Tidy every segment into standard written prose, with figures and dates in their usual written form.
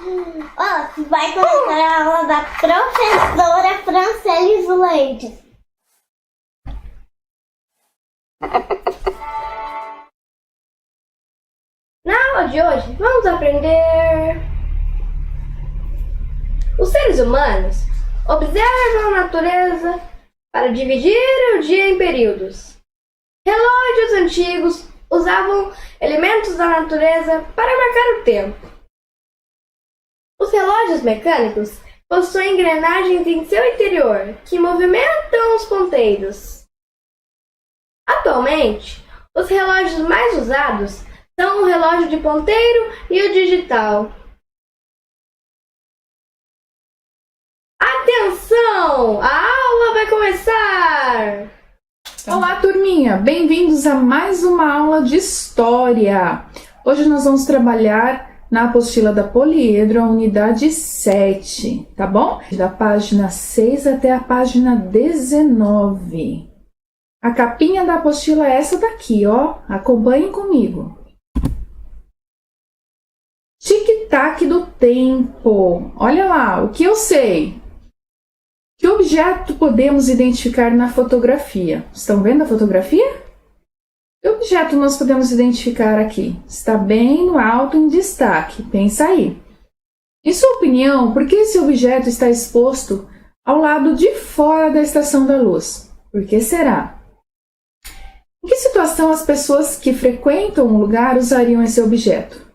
Ó, vai começar a aula da professora Francelis Leite. Na aula de hoje, vamos aprender... Os seres humanos observam a natureza para dividir o dia em períodos. Relógios antigos usavam elementos da natureza para marcar o tempo. Os relógios mecânicos possuem engrenagens em seu interior que movimentam os ponteiros. Atualmente, os relógios mais usados são o relógio de ponteiro e o digital. Atenção! A aula vai começar! Olá, turminha! Bem-vindos a mais uma aula de História. Hoje nós vamos trabalhar na apostila da Poliedro, a unidade 7, tá bom? Da página 6 até a página 19. A capinha da apostila é essa daqui, ó. Acompanhem comigo. Tic-tac do tempo. Olha lá, o que eu sei? Que objeto podemos identificar na fotografia? Estão vendo a fotografia? Que objeto nós podemos identificar aqui? Está bem no alto em destaque. Pensa aí. Em sua opinião, por que esse objeto está exposto ao lado de fora da estação da luz? Por que será? Em que situação as pessoas que frequentam um lugar usariam esse objeto?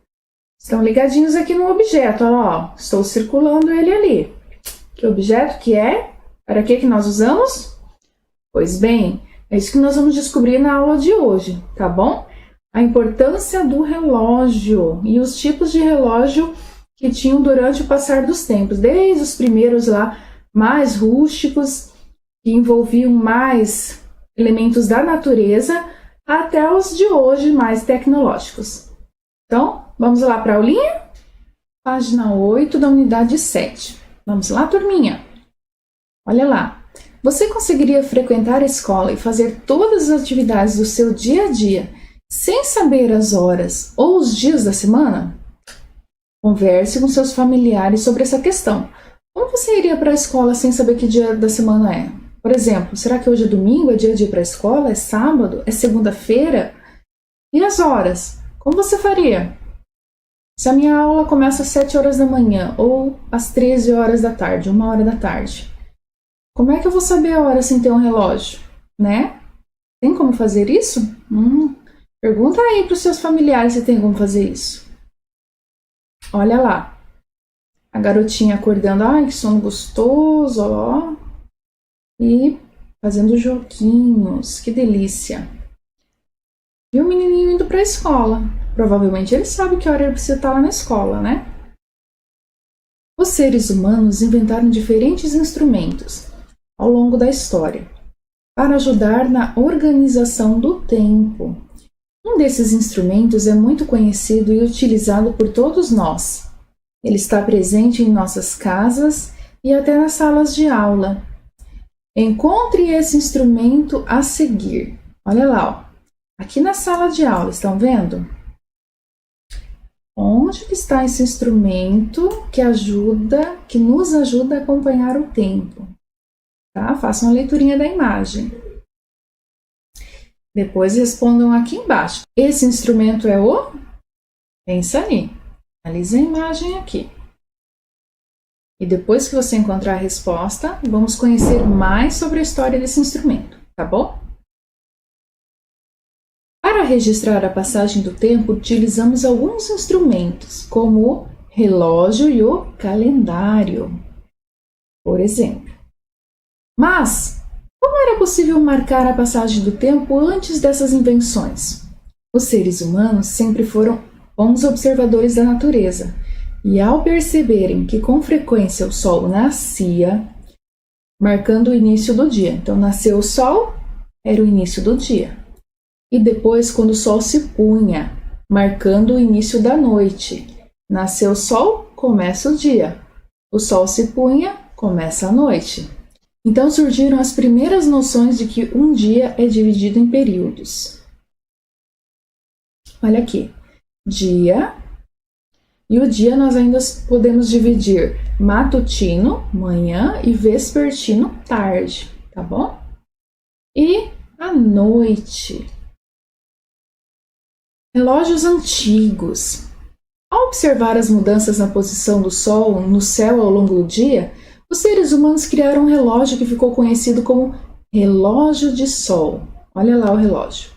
Estão ligadinhos aqui no objeto. Olha lá, ó. Estou circulando ele ali. Que objeto que é? Para que nós usamos? Pois bem, é isso que nós vamos descobrir na aula de hoje, tá bom? A importância do relógio e os tipos de relógio que tinham durante o passar dos tempos, desde os primeiros lá, mais rústicos, que envolviam mais elementos da natureza, até os de hoje mais tecnológicos. Então, vamos lá para a aulinha? Página 8 da unidade 7. Vamos lá, turminha? Olha lá. Você conseguiria frequentar a escola e fazer todas as atividades do seu dia a dia sem saber as horas ou os dias da semana? Converse com seus familiares sobre essa questão. Como você iria para a escola sem saber que dia da semana é? Por exemplo, será que hoje é domingo, é dia de ir para a escola, é sábado, é segunda-feira? E as horas? Como você faria? Se a minha aula começa às 7 horas da manhã ou às 13 horas da tarde, 1 hora da tarde, como é que eu vou saber a hora sem ter um relógio, né? Tem como fazer isso? Pergunta aí para os seus familiares se tem como fazer isso. Olha lá, a garotinha acordando, ai que sono gostoso, ó, e fazendo joguinhos, que delícia. E o menininho indo para a escola. Provavelmente ele sabe que hora ele precisa estar lá na escola, né? Os seres humanos inventaram diferentes instrumentos ao longo da história para ajudar na organização do tempo. Um desses instrumentos é muito conhecido e utilizado por todos nós. Ele está presente em nossas casas e até nas salas de aula. Encontre esse instrumento a seguir. Olha lá, ó. Aqui na sala de aula, estão vendo? Onde está esse instrumento que nos ajuda a acompanhar o tempo? Tá? Façam a leiturinha da imagem. Depois respondam aqui embaixo. Esse instrumento é o? Pensa aí. Analise a imagem aqui. E depois que você encontrar a resposta, vamos conhecer mais sobre a história desse instrumento, tá bom? Para registrar a passagem do tempo, utilizamos alguns instrumentos, como o relógio e o calendário, por exemplo. Mas, como era possível marcar a passagem do tempo antes dessas invenções? Os seres humanos sempre foram bons observadores da natureza, e ao perceberem que com frequência o sol nascia, marcando o início do dia. Então, nasceu o sol, era o início do dia. E depois, quando o sol se punha, marcando o início da noite. Nasceu o sol, começa o dia. O sol se punha, começa a noite. Então surgiram as primeiras noções de que um dia é dividido em períodos. Olha aqui. Dia, E o dia nós ainda podemos dividir matutino, manhã, e vespertino, tarde, tá bom? E à noite. Relógios antigos. Ao observar as mudanças na posição do Sol no céu ao longo do dia, os seres humanos criaram um relógio que ficou conhecido como relógio de Sol. Olha lá o relógio,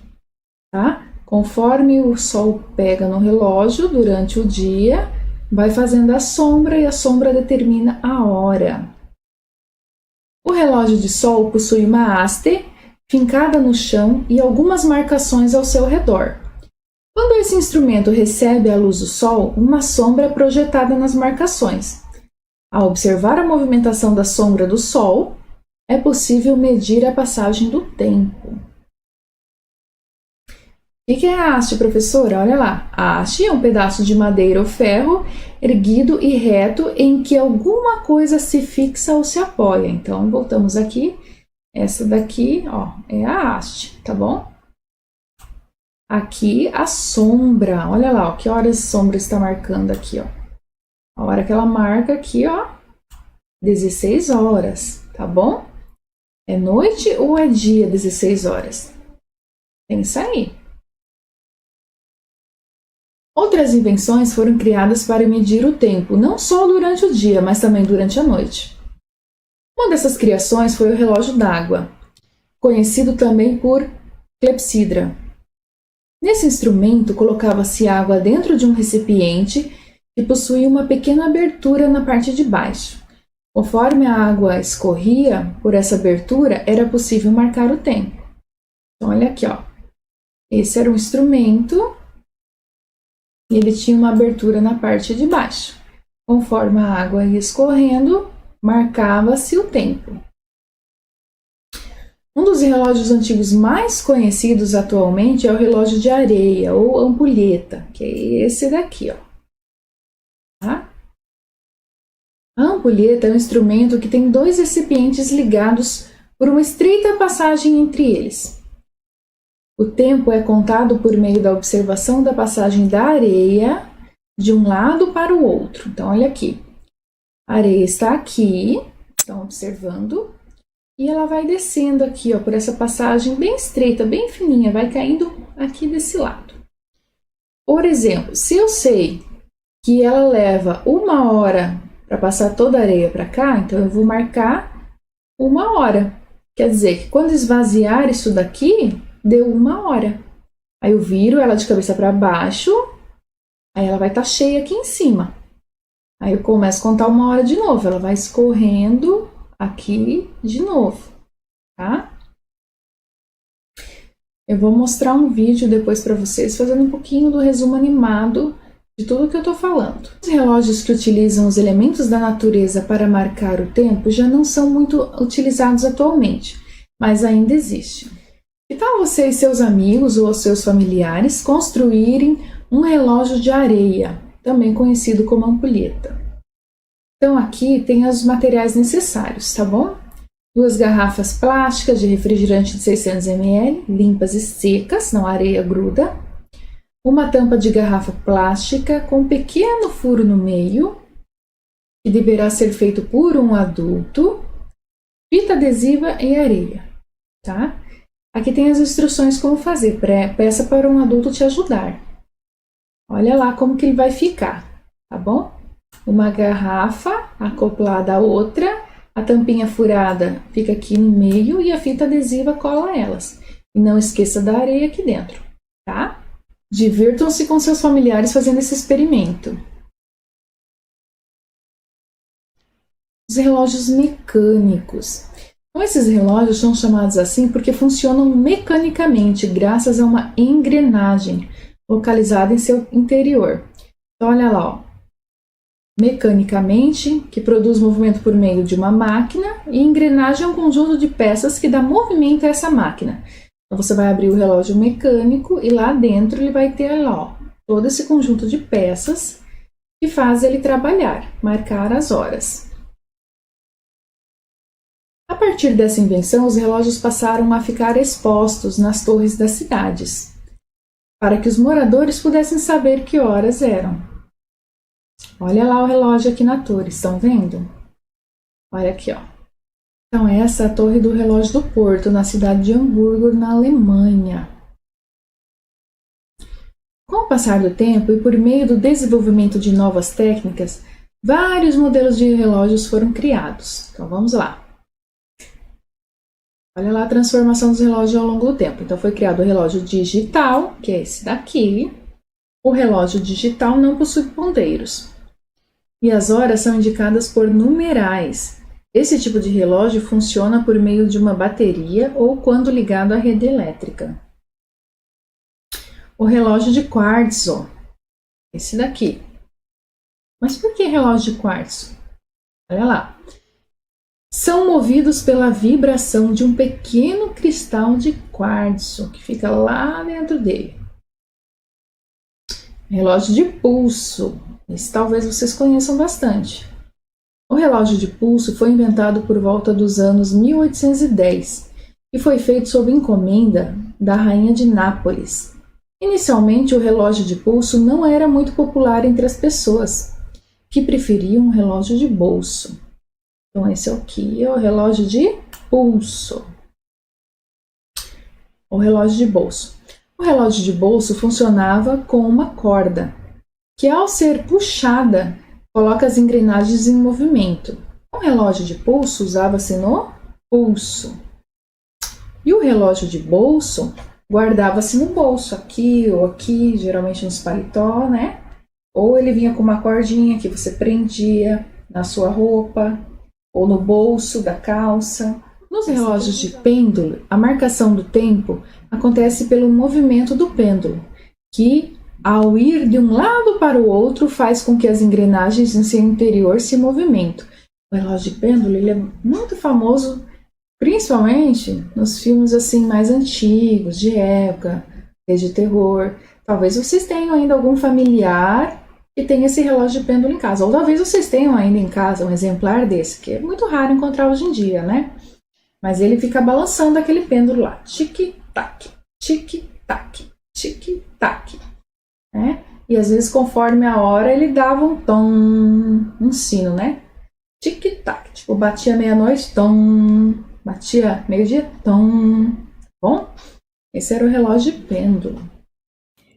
tá? Conforme o Sol pega no relógio durante o dia, vai fazendo a sombra e a sombra determina a hora. O relógio de Sol possui uma haste fincada no chão e algumas marcações ao seu redor. Quando esse instrumento recebe a luz do Sol, uma sombra é projetada nas marcações. Ao observar a movimentação da sombra do Sol, é possível medir a passagem do tempo. O que é a haste, professora? Olha lá. A haste é um pedaço de madeira ou ferro erguido e reto em que alguma coisa se fixa ou se apoia. Então, voltamos aqui. Essa daqui, ó, é a haste, tá bom? Aqui a sombra. Olha lá, ó, que horas a sombra está marcando aqui, ó. A hora que ela marca aqui, ó, 16 horas, tá bom? É noite ou é dia 16 horas? Pensa aí. Outras invenções foram criadas para medir o tempo, não só durante o dia, mas também durante a noite. Uma dessas criações foi o relógio d'água, conhecido também por clepsidra. Nesse instrumento, colocava-se água dentro de um recipiente que possuía uma pequena abertura na parte de baixo. Conforme a água escorria por essa abertura, era possível marcar o tempo. Então, olha aqui, ó. Esse era um instrumento e ele tinha uma abertura na parte de baixo. Conforme a água ia escorrendo, marcava-se o tempo. Um dos relógios antigos mais conhecidos atualmente é o relógio de areia ou ampulheta, que é esse daqui, ó. Tá? A ampulheta é um instrumento que tem dois recipientes ligados por uma estreita passagem entre eles. O tempo é contado por meio da observação da passagem da areia de um lado para o outro. Então, olha aqui. A areia está aqui, estão observando, e ela vai descendo aqui, ó, por essa passagem bem estreita, bem fininha, vai caindo aqui desse lado. Por exemplo, se eu sei que ela leva 1 hora para passar toda a areia para cá, então eu vou marcar 1 hora. Quer dizer que quando esvaziar isso daqui, deu 1 hora. Aí eu viro ela de cabeça para baixo, aí ela vai estar cheia aqui em cima. Aí eu começo a contar 1 hora de novo, ela vai escorrendo aqui de novo, tá? Eu vou mostrar um vídeo depois para vocês, fazendo um pouquinho do resumo animado de tudo que eu tô falando. Os relógios que utilizam os elementos da natureza para marcar o tempo já não são muito utilizados atualmente, mas ainda existem. Que tal você e seus amigos ou seus familiares construírem um relógio de areia, também conhecido como ampulheta? Então aqui tem os materiais necessários, tá bom? 2 garrafas plásticas de refrigerante de 600 ml, limpas e secas, não a areia gruda. Uma tampa de garrafa plástica com um pequeno furo no meio, que deverá ser feito por um adulto. Fita adesiva e areia, tá? Aqui tem as instruções como fazer, peça para um adulto te ajudar. Olha lá como que ele vai ficar, tá bom? Uma garrafa acoplada à outra, a tampinha furada fica aqui no meio e a fita adesiva cola elas. E não esqueça da areia aqui dentro, tá? Divirtam-se com seus familiares fazendo esse experimento. Os relógios mecânicos. Então, esses relógios são chamados assim porque funcionam mecanicamente, graças a uma engrenagem localizada em seu interior. Então, olha lá, ó. Mecanicamente, que produz movimento por meio de uma máquina, e engrenagem é um conjunto de peças que dá movimento a essa máquina. Então, você vai abrir o relógio mecânico e lá dentro ele vai ter lá, ó, todo esse conjunto de peças que faz ele trabalhar, marcar as horas. A partir dessa invenção, os relógios passaram a ficar expostos nas torres das cidades, para que os moradores pudessem saber que horas eram. Olha lá o relógio aqui na torre, estão vendo? Olha aqui, ó. Então, essa é a torre do relógio do Porto, na cidade de Hamburgo, na Alemanha. Com o passar do tempo e por meio do desenvolvimento de novas técnicas, vários modelos de relógios foram criados. Então, vamos lá. Olha lá a transformação dos relógios ao longo do tempo. Então, foi criado o relógio digital, que é esse daqui. O relógio digital não possui ponteiros. E as horas são indicadas por numerais. Esse tipo de relógio funciona por meio de uma bateria ou quando ligado à rede elétrica. O relógio de quartzo, esse daqui. Mas por que relógio de quartzo? Olha lá. São movidos pela vibração de um pequeno cristal de quartzo que fica lá dentro dele. Relógio de pulso. Esse talvez vocês conheçam bastante. O relógio de pulso foi inventado por volta dos anos 1810 e foi feito sob encomenda da rainha de Nápoles. Inicialmente, o relógio de pulso não era muito popular entre as pessoas, que preferiam um relógio de bolso. Então, esse aqui é o relógio de pulso. O relógio de bolso. O relógio de bolso funcionava com uma corda, que ao ser puxada, coloca as engrenagens em movimento. O relógio de pulso usava-se no pulso. E o relógio de bolso guardava-se no bolso, aqui ou aqui, geralmente nos paletó, né? Ou ele vinha com uma cordinha que você prendia na sua roupa, ou no bolso da calça. Nos relógios de pêndulo, a marcação do tempo acontece pelo movimento do pêndulo, que, ao ir de um lado para o outro, faz com que as engrenagens em seu interior se movimentem. O relógio de pêndulo ele é muito famoso, principalmente nos filmes assim mais antigos, de época, de terror. Talvez vocês tenham ainda algum familiar que tenha esse relógio de pêndulo em casa. Ou talvez vocês tenham ainda em casa um exemplar desse, que é muito raro encontrar hoje em dia, né? Mas ele fica balançando aquele pêndulo lá. Tic-tac, tic-tac, tic-tac. Né? E às vezes, conforme a hora, ele dava um tom, um sino, né? Tic-tac. Tipo, batia meia-noite, tom. Batia meio-dia, tom. Bom, esse era o relógio de pêndulo.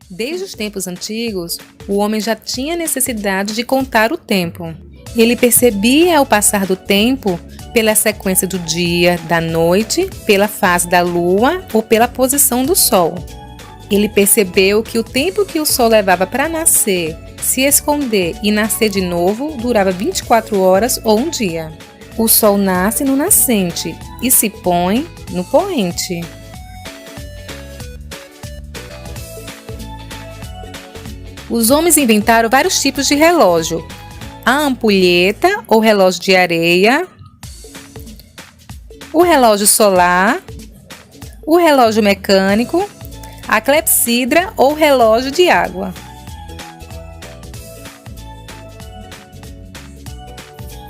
Desde os tempos antigos, o homem já tinha necessidade de contar o tempo. Ele percebia o passar do tempo pela sequência do dia, da noite, pela fase da lua ou pela posição do sol. Ele percebeu que o tempo que o sol levava para nascer, se esconder e nascer de novo durava 24 horas ou um dia. O sol nasce no nascente e se põe no poente. Os homens inventaram vários tipos de relógio. A ampulheta ou relógio de areia, o relógio solar, o relógio mecânico, a clepsidra ou relógio de água.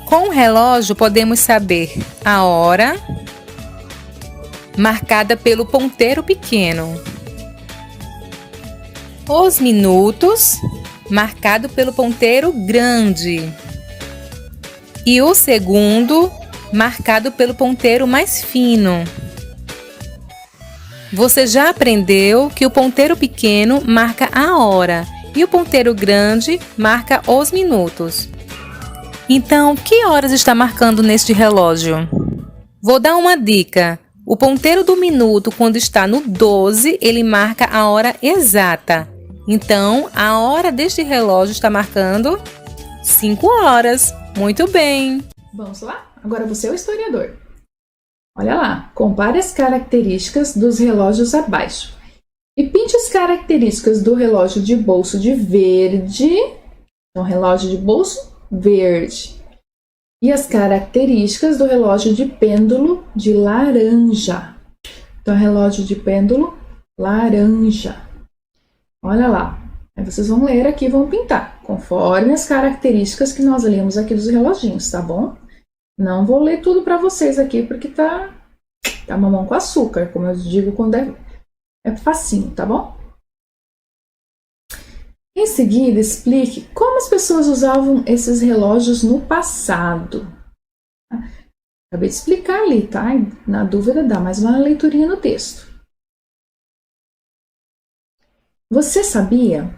Com o relógio podemos saber a hora, marcada pelo ponteiro pequeno, os minutos, marcado pelo ponteiro grande, e o segundo, marcado pelo ponteiro mais fino. Você já aprendeu que o ponteiro pequeno marca a hora e o ponteiro grande marca os minutos. Então, que horas está marcando neste relógio? Vou dar uma dica. O ponteiro do minuto, quando está no 12, ele marca a hora exata. Então, a hora deste relógio está marcando 5 horas. Muito bem! Vamos lá? Agora você é o historiador. Olha lá, compare as características dos relógios abaixo. E pinte as características do relógio de bolso de verde. Então, relógio de bolso verde. E as características do relógio de pêndulo de laranja. Então, relógio de pêndulo laranja. Olha lá. Aí vocês vão ler aqui e vão pintar, conforme as características que nós lemos aqui dos reloginhos, tá bom? Não vou ler tudo para vocês aqui, porque tá mamão com açúcar, como eu digo quando é facinho, tá bom? Em seguida, explique como as pessoas usavam esses relógios no passado. Acabei de explicar ali, tá? Na dúvida, dá mais uma leiturinha no texto. Você sabia?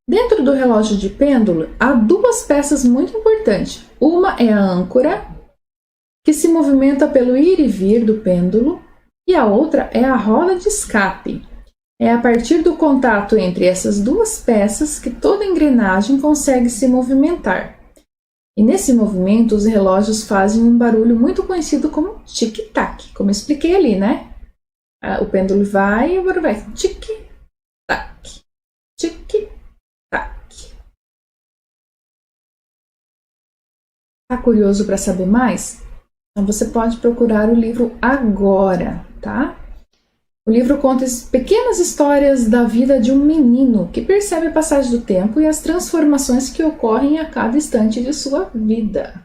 Dentro do relógio de pêndulo, há duas peças muito importantes. Uma é a âncora, que se movimenta pelo ir e vir do pêndulo, e a outra é a roda de escape. É a partir do contato entre essas duas peças que toda engrenagem consegue se movimentar. E nesse movimento, os relógios fazem um barulho muito conhecido como tic-tac, como eu expliquei ali, né? O pêndulo vai e o barulho vai tic-tac, tic-tac. Tá curioso para saber mais? Então você pode procurar o livro agora, tá? O livro conta pequenas histórias da vida de um menino que percebe a passagem do tempo e as transformações que ocorrem a cada instante de sua vida.